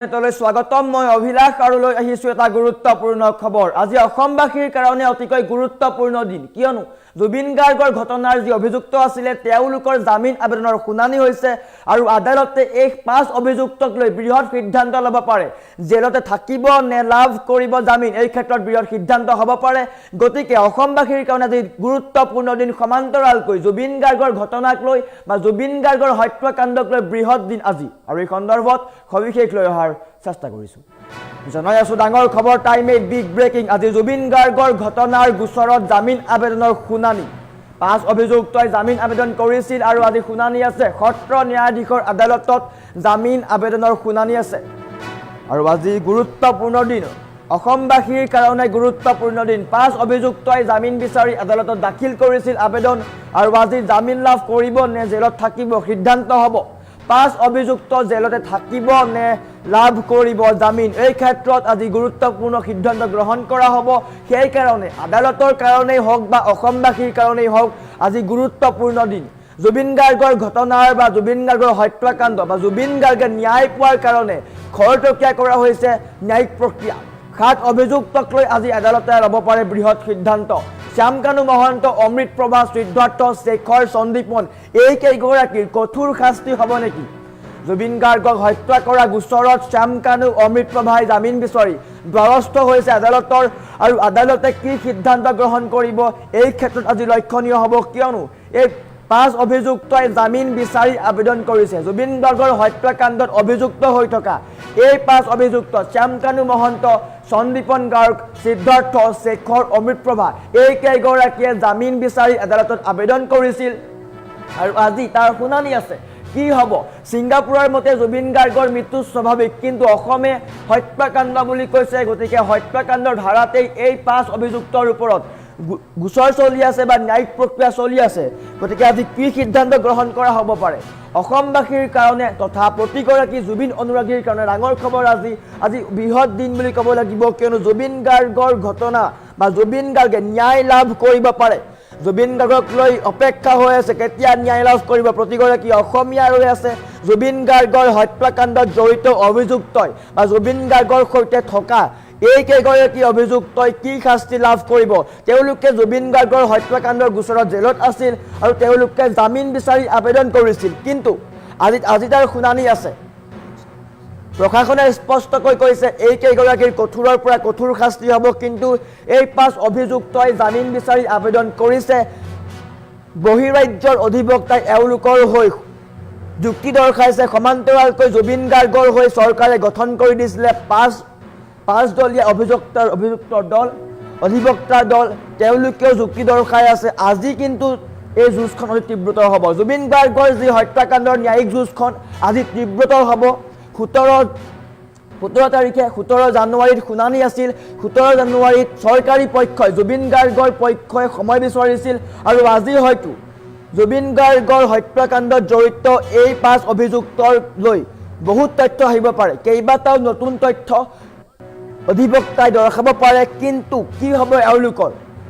স্বাগতম মই অভিলাষ আৰু লৈ আহিছো এটা গুৰুত্বপূৰ্ণ খবৰ আজি অসমবাসীৰ কাৰণে অতিকৈ গুৰুত্বপূৰ্ণ দিন কিয়নো জুবিন গাৰ্গৰ ঘটনাৰ যি অভিযুক্ত আছিল তেওঁলোকৰ জামিন আবেদনৰ শুনানি হৈছে আৰু আদালতে এই পাঁচ অভিযুক্তক লৈ বৃহৎ সিদ্ধান্ত ল'ব পাৰে জেলতে থাকিব নে লাভ কৰিব জামিন এই ক্ষেত্ৰত বৃহৎ সিদ্ধান্ত হ'ব পাৰে গতিকে অসমবাসীৰ কাৰণে আজি গুৰুত্বপূৰ্ণ দিন সমান্তৰালকৈ জুবিন গাৰ্গৰ ঘটনাক লৈ বা জুবিন গাৰ্গৰ হত্যাকাণ্ডক লৈ বৃহৎ দিন আজি আৰু এই সন্দৰ্ভত সবিশেষ লৈ অহাৰ চেষ্টা কৰিছো জনাই আছো ডাঙৰ খবৰ টাইমে বিগ ব্ৰেকিং আজি জুবিন গাৰ্গৰ ঘটনাৰ গোচৰত জামিন আবেদনৰ শুনানি পাঁচ অভিযুক্তই জামিন আবেদন কৰিছিল আৰু আজি শুনানি আছে সত্ৰ ন্যায়াধীশৰ আদালতত জামিন আবেদনৰ শুনানি আছে আৰু আজি গুৰুত্বপূৰ্ণ দিন অসমবাসীৰ কাৰণে গুৰুত্বপূৰ্ণ দিন পাঁচ অভিযুক্তই জামিন বিচাৰি আদালতত দাখিল কৰিছিল আবেদন আৰু আজি জামিন লাভ কৰিব নে জেলত থাকিব সিদ্ধান্ত হ'ব পাঁচ অভিযুক্ত জেলতে থাকিব নে লাভ কৰিব জামিন এই ক্ষেত্ৰত আজি গুৰুত্বপূৰ্ণ সিদ্ধান্ত গ্ৰহণ কৰা হ'ব সেই কাৰণে আদালতৰ কাৰণেই হওক বা অসমবাসীৰ কাৰণেই হওক আজি গুৰুত্বপূৰ্ণ দিন জুবিন গাৰ্গৰ ঘটনাৰ বা জুবিন গাৰ্গৰ হত্যাকাণ্ড বা জুবিন গাৰ্গে ন্যায় পোৱাৰ কাৰণে খৰতকীয়া কৰা হৈছে ন্যায়িক প্ৰক্ৰিয়া সাত অভিযুক্তক লৈ আজি আদালতে ল'ব পাৰে বৃহৎ সিদ্ধান্ত শ্যামকানু মহন্ত অমৃত প্ৰভা সিদ্ধাৰ্থ শেখৰ সন্দীপন এই কেইগৰাকীৰ কঠোৰ শাস্তি হ'ব নেকি জুবিন গাৰ্গক হত্যা কৰা গোচৰত শ্যামকানু অমৃত প্ৰভাই জামিন বিচাৰি দ্বাৰস্থ হৈছে আদালতৰ আৰু আদালতে কি সিদ্ধান্ত গ্ৰহণ কৰিব এই ক্ষেত্ৰত আজি লক্ষণীয় হ'ব কিয়নো এই পাঁচ অভিযুক্তই জামিন বিচাৰি আবেদন কৰিছে জুবিন গাৰ্গৰ হত্যাকাণ্ডত অভিযুক্ত হৈ থকা এই পাঁচ অভিযুক্ত শ্যামকানু মহন্ত সন্দীপন গাৰ্গ সিদ্ধাৰ্থ শেখৰ অমৃত প্ৰভা এই কেইগৰাকীয়ে জামিন বিচাৰি আদালতত আবেদন কৰিছিল আৰু আজি তাৰ শুনানি আছে কি হ'ব ছিংগাপুৰৰ মতে জুবিন গাৰ্গৰ মৃত্যু স্বাভাৱিক কিন্তু অসমে হত্যাকাণ্ড বুলি কৈছে গতিকে হত্যাকাণ্ডৰ ধাৰাতেই এই পাঁচ অভিযুক্তৰ ওপৰত গোচৰ চলি আছে বা ন্যায়িক প্ৰক্ৰিয়া চলি আছে গতিকে আজি কি সিদ্ধান্ত গ্ৰহণ কৰা হ'ব পাৰে অসমবাসীৰ কাৰণে তথা প্ৰতিগৰাকী জুবিন অনুৰাগীৰ কাৰণে ডাঙৰ খবৰ আজি বৃহৎ দিন বুলি ক'ব লাগিব কিয়নো জুবিন গাৰ্গৰ ঘটনা বা জুবিন গাৰ্গে ন্যায় লাভ কৰিব পাৰে জুবিন গাৰ্গক লৈ অপেক্ষা হৈ আছে কেতিয়া ন্যায় লাভ কৰিব প্ৰতিগৰাকী অসমীয়া ৰৈ আছে জুবিন গাৰ্গৰ হত্যাকাণ্ডত জড়িত অভিযুক্তই বা জুবিন গাৰ্গৰ সৈতে থকা এই কেইগৰাকী অভিযুক্তই কি শাস্তি লাভ কৰিব তেওঁলোকে জুবিন গাৰ্গৰ হত্যাকাণ্ডৰ গোচৰত জেলত আছিল আৰু তেওঁলোকে জামিন বিচাৰি আবেদন কৰিছিল কিন্তু আজি তাৰ শুনানি আছে প্ৰশাসনে স্পষ্টকৈ কৈছে এই কেইগৰাকীৰ কঠোৰৰ পৰা কঠোৰ শাস্তি হ'ব কিন্তু এই পাঁচ অভিযুক্তই জামিন বিচাৰি আবেদন কৰিছে বহিৰাজ্যৰ অধিবক্তাই এওঁলোকৰ হৈ যুক্তি দৰ্শাইছে সমান্তৰালকৈ জুবিন গাৰ্গৰ হৈ চৰকাৰে গঠন কৰি দিছিলে পাঁচদলীয়া অধিবক্তাৰ দল তেওঁলোকেও যুক্তি দৰ্শাই আছে আজি কিন্তু এই যুঁজখন অতি তীব্ৰতৰ হ'ব জুবিন গাৰ্গৰ যি হত্যাকাণ্ডৰ ন্যায়িক যুঁজখন আজি তীব্ৰতৰ হ'ব 17 জানুৱাৰীত শুনানি আছিল 17 জানুৱাৰীত চৰকাৰী পক্ষই জুবিন গাৰ্গৰ পক্ষই সময় বিচাৰিছিল আৰু আজি হয়তো জুবিন গাৰ্গৰ হত্যাকাণ্ডত জড়িত এই পাঁচ অভিযুক্তৰ লৈ বহুত তথ্য আহিব পাৰে কেইবাটাও নতুন তথ্য অধিবক্তাই দৰ্শাব পাৰে কিন্তু কি হ'ব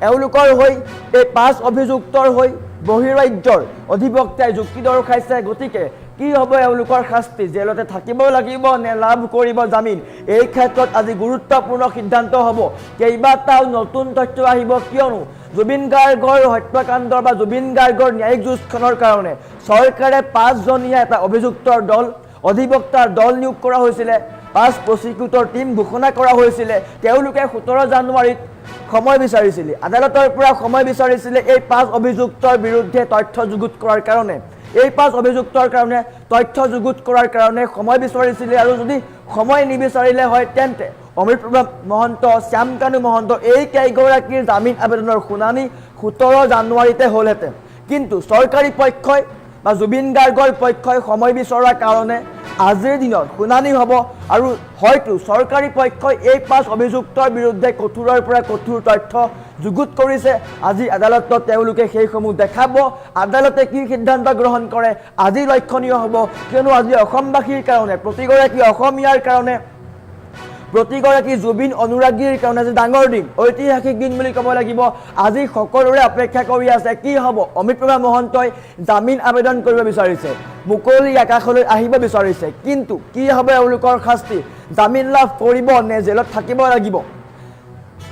এওঁলোকৰ হৈ এই পাঁচ অভিযুক্তৰ হৈ বহিৰাজ্যৰ অধিবক্তাই যুক্তি দৰ্শাইছে গতিকে কি হ'ব এওঁলোকৰ শাস্তি জেলতে থাকিব লাগিব নে লাভ কৰিব জামিন এই ক্ষেত্ৰত আজি গুৰুত্বপূৰ্ণ সিদ্ধান্ত হ'ব কেইবাটাও নতুন তথ্য আহিব কিয়নো জুবিন গাৰ্গৰ হত্যাকাণ্ডৰ বা জুবিন গাৰ্গৰ ন্যায়িক যুঁজখনৰ কাৰণে চৰকাৰে পাঁচজনীয়া এটা অভিযুক্তৰ দল অধিবক্তাৰ দল নিয়োগ কৰা হৈছিলে পাঁচ প্ৰচিকিউটৰ টীম ঘোষণা কৰা হৈছিলে তেওঁলোকে 17 জানুৱাৰীত সময় বিচাৰিছিলে আদালতৰ পৰা সময় বিচাৰিছিলে এই পাঁচ অভিযুক্তৰ বিৰুদ্ধে তথ্য যুগুত কৰাৰ কাৰণে এই পাঁচ অভিযুক্তৰ কাৰণে তথ্য যুগুত কৰাৰ কাৰণে সময় বিচাৰিছিলে আৰু যদি সময় নিবিচাৰিলে হয় তেন্তে অমৃত মহন্ত শ্যামকানু মহন্ত এই কেইগৰাকীৰ জামিন আবেদনৰ শুনানি 17 জানুৱাৰীতে হ'লহেঁতেন কিন্তু চৰকাৰী পক্ষই বা জুবিন গাৰ্গৰ পক্ষই সময় বিচৰাৰ কাৰণে আজিৰ দিনত শুনানি হ'ব আৰু হয়তো চৰকাৰী পক্ষই এই পাঁচ অভিযুক্তৰ বিৰুদ্ধে কঠোৰৰ পৰা কঠোৰ তথ্য যুগুত কৰিছে আজি আদালতত তেওঁলোকে সেইসমূহ দেখাব আদালতে কি সিদ্ধান্ত গ্ৰহণ কৰে আজি লক্ষণীয় হ'ব কিয়নো আজি অসমবাসীৰ কাৰণে প্ৰতিগৰাকী অসমীয়াৰ কাৰণে প্ৰতিগৰাকী জুবিন অনুৰাগীৰ কাৰণে আজি ডাঙৰ দিন, ঐতিহাসিক দিন বুলি ক'ব লাগিব। আজি সকলোৰে অপেক্ষা কৰি আছে কি হ'ব। অমৃতপ্ৰভা মহন্তই জামিন আবেদন কৰিব বিচাৰিছে, মুকলি আকাশলৈ আহিব বিচাৰিছে, কিন্তু কি হ'ব এওঁলোকৰ শাস্তি? জামিন লাভ কৰিব নে জেলত থাকিব লাগিব?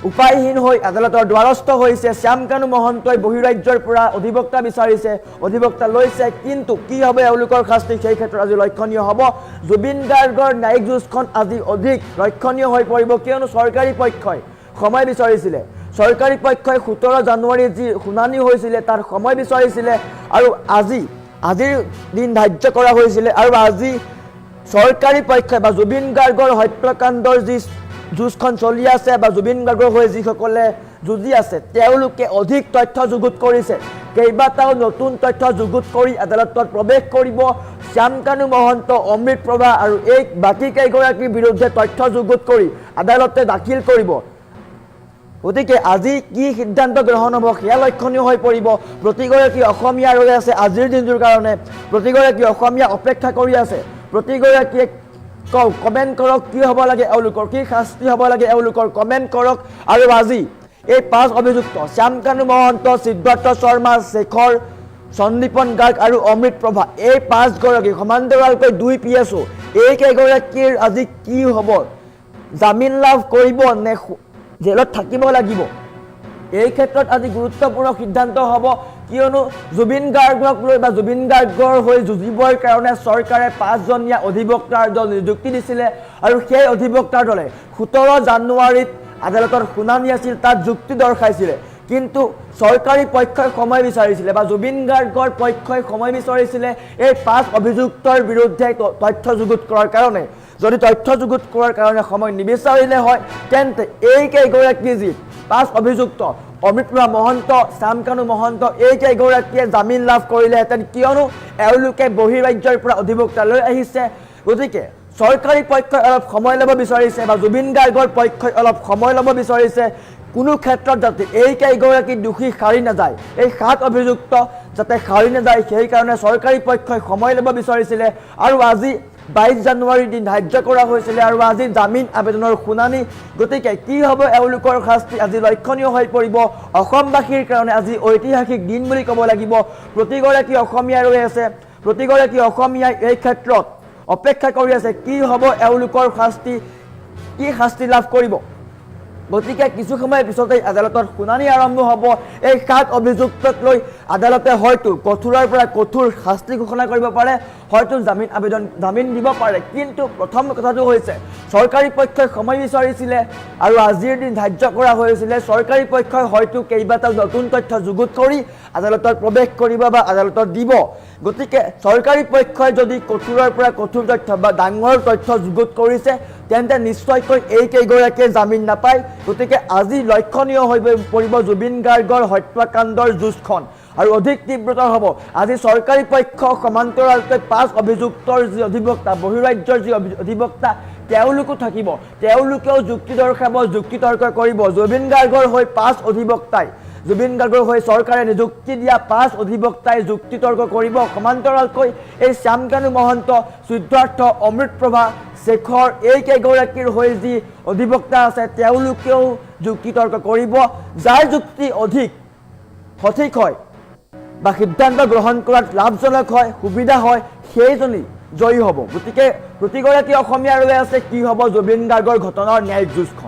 উপায়হীন হৈ আদালতৰ দ্বাৰস্থ হৈছে শ্যামকানু মহন্তই। বহিৰাজ্যৰ পৰা অধিবক্তা বিচাৰিছে, অধিবক্তা লৈছে, কিন্তু কি হ'ব এওঁলোকৰ শাস্তি? সেই ক্ষেত্ৰত আজি লক্ষণীয় হ'ব। জুবিন গাৰ্গৰ ন্যায়িক যুঁজখন আজি অধিক লক্ষণীয় হৈ পৰিব, কিয়নো চৰকাৰী পক্ষই সময় বিচাৰিছিলে। চৰকাৰী পক্ষই 17 জানুৱাৰীত যি শুনানি হৈছিলে তাৰ সময় বিচাৰিছিলে, আৰু আজিৰ দিন ধাৰ্য কৰা হৈছিলে। আৰু আজি চৰকাৰী পক্ষই বা জুবিন গাৰ্গৰ হত্যাকাণ্ডৰ যি যুঁজখন চলি আছে বা জুবিন গাৰ্গৰ হৈ যিসকলে যুঁজি আছে তেওঁলোকে অধিক তথ্য যুগুত কৰিছে। কেইবাটাও নতুন তথ্য যুগুত কৰি আদালতত প্ৰৱেশ কৰিব শ্যামকানু মহন্ত, অমৃতপ্ৰভা আৰু এই বাকী কেইগৰাকীৰ বিৰুদ্ধে তথ্য যুগুত কৰি আদালতে দাখিল কৰিব। গতিকে আজি কি সিদ্ধান্ত গ্ৰহণ হ'ব সেয়া লক্ষণীয় হৈ পৰিব। প্ৰতিগৰাকী অসমীয়া ৰৈ আছে আজিৰ দিনটোৰ কাৰণে, প্ৰতিগৰাকী অসমীয়া অপেক্ষা কৰি আছে। প্ৰতিগৰাকীয়ে কমেণ্ট কৰক কি হ'ব লাগে এওঁলোকৰ, কি শাস্তি হ'ব লাগে এওঁলোকৰ, কমেণ্ট কৰক। আৰু আজি এই 5 অভিযুক্ত শ্যামকানু মহন্ত, সিদ্ধাৰ্থ শৰ্মা, শেখৰ, সন্দীপন গাৰ্গ আৰু অমৃতপ্ৰভা, এই 5গৰাকী সমান্তৰালকৈ 2 PSO, এই কেইগৰাকীৰ আজি কি হ'ব? জামিন লাভ কৰিব নে জেলত থাকিব লাগিব? এই ক্ষেত্ৰত আজি গুৰুত্বপূৰ্ণ সিদ্ধান্ত হ'ব, কিয়নো জুবিন গাৰ্গক লৈ বা জুবিন গাৰ্গৰ হৈ যুঁজিবৰ কাৰণে চৰকাৰে 5জনীয়া অধিবক্তাৰ দল নিযুক্তি দিছিলে, আৰু সেই অধিবক্তাৰ দলে 17 জানুৱাৰীত আদালতৰ শুনানি আছিল, তাত যুক্তি দৰ্শাইছিলে। কিন্তু চৰকাৰী পক্ষই সময় বিচাৰিছিলে বা জুবিন গাৰ্গৰ পক্ষই সময় বিচাৰিছিলে এই 5 অভিযুক্তৰ বিৰুদ্ধে তথ্য যুগুত কৰাৰ কাৰণে। যদি তথ্য যুগুত কৰাৰ কাৰণে সময় নিবিচাৰিলে হয় তেন্তে এই কেইগৰাকী যি 5 অভিযুক্ত অমৃতপ্ৰভা মহন্ত, শ্যামকানু মহন্ত, এই কেইগৰাকীয়ে জামিন লাভ কৰিলেহেঁতেন, কিয়নো এওঁলোকে বহিৰাজ্যৰ পৰা অধিবক্তা লৈ আহিছে। গতিকে চৰকাৰী পক্ষই অলপ সময় ল'ব বিচাৰিছে বা জুবিন গাৰ্গৰ পক্ষই অলপ সময় ল'ব বিচাৰিছে, কোনো ক্ষেত্ৰত যাতে এই কেইগৰাকী দোষী সাৰি নাযায়, এই 7 অভিযুক্ত যাতে সাৰি নাযায় সেইকাৰণে চৰকাৰী পক্ষই সময় ল'ব বিচাৰিছিলে। আৰু আজি 22 জানুৱাৰীৰ দিন ধাৰ্য কৰা হৈছিলে, আৰু আজি জামিন আবেদনৰ শুনানি। গতিকে কি হ'ব এওঁলোকৰ শাস্তি আজি লক্ষণীয় হৈ পৰিব। অসমবাসীৰ কাৰণে আজি ঐতিহাসিক দিন বুলি ক'ব লাগিব। প্ৰতিগৰাকী অসমীয়া ৰৈ আছে, প্ৰতিগৰাকী অসমীয়াই এই ক্ষেত্ৰত অপেক্ষা কৰি আছে কি হ'ব এওঁলোকৰ শাস্তি, কি শাস্তি লাভ কৰিব। গতিকে কিছু সময়ৰ পিছতেই আদালতৰ শুনানি আৰম্ভ হ'ব। এই 7 অভিযুক্তক লৈ আদালতে হয়তো কঠোৰৰ পৰা কঠোৰ শাস্তি ঘোষণা কৰিব পাৰে, হয়তো জামিন দিব পাৰে। কিন্তু প্ৰথম কথাটো হৈছে চৰকাৰী পক্ষই সময় বিচাৰিছিলে আৰু আজিৰ দিন ধাৰ্য কৰা হৈছিলে। চৰকাৰী পক্ষই হয়তো কেইবাটাও নতুন তথ্য যুগুত কৰি আদালতত প্ৰৱেশ কৰিব বা আদালতত দিব। গতিকে চৰকাৰী পক্ষই যদি কঠোৰৰ পৰা কঠোৰ তথ্য বা ডাঙৰ তথ্য যুগুত কৰিছে তেন্তে নিশ্চয়কৈ এই কেইগৰাকীয়ে জামিন নাপায়। গতিকে আজি লক্ষণীয় হৈ পৰিব জুবিন গাৰ্গৰ হত্যাকাণ্ডৰ যুঁজখন, আৰু অধিক তীব্ৰতৰ হ'ব। আজি চৰকাৰী পক্ষ সমান্তৰালকৈ 5 অভিযুক্তৰ যি অধিবক্তা, বহিৰাজ্যৰ যি অধিবক্তা তেওঁলোকো থাকিব, তেওঁলোকেও যুক্তি দৰ্শাব, যুক্তি তৰ্ক কৰিব। জুবিন গাৰ্গৰ হৈ 5 অধিবক্তাই, জুবিন গাৰ্গৰ হৈ চৰকাৰে নিযুক্তি দিয়া 5 অধিবক্তাই যুক্তি তৰ্ক কৰিব। সমান্তৰালকৈ এই শ্যামকানু মহন্ত, সিদ্ধাৰ্থ, অমৃতপ্ৰভা, শেখৰ, এই কেইগৰাকীৰ হৈ যি অধিবক্তা আছে তেওঁলোকেও যুক্তি তৰ্ক কৰিব। যাৰ যুক্তি অধিক সঠিক হয় বা সিদ্ধান্ত গ্ৰহণ কৰাত লাভজনক হয়, সুবিধা হয়, সেইজনী জয়ী হ'ব। গতিকে প্ৰতিগৰাকী অসমীয়া ৰৈ আছে কি হ'ব জুবিন গাৰ্গৰ ঘটনাৰ ন্যায়িক যুঁজখন।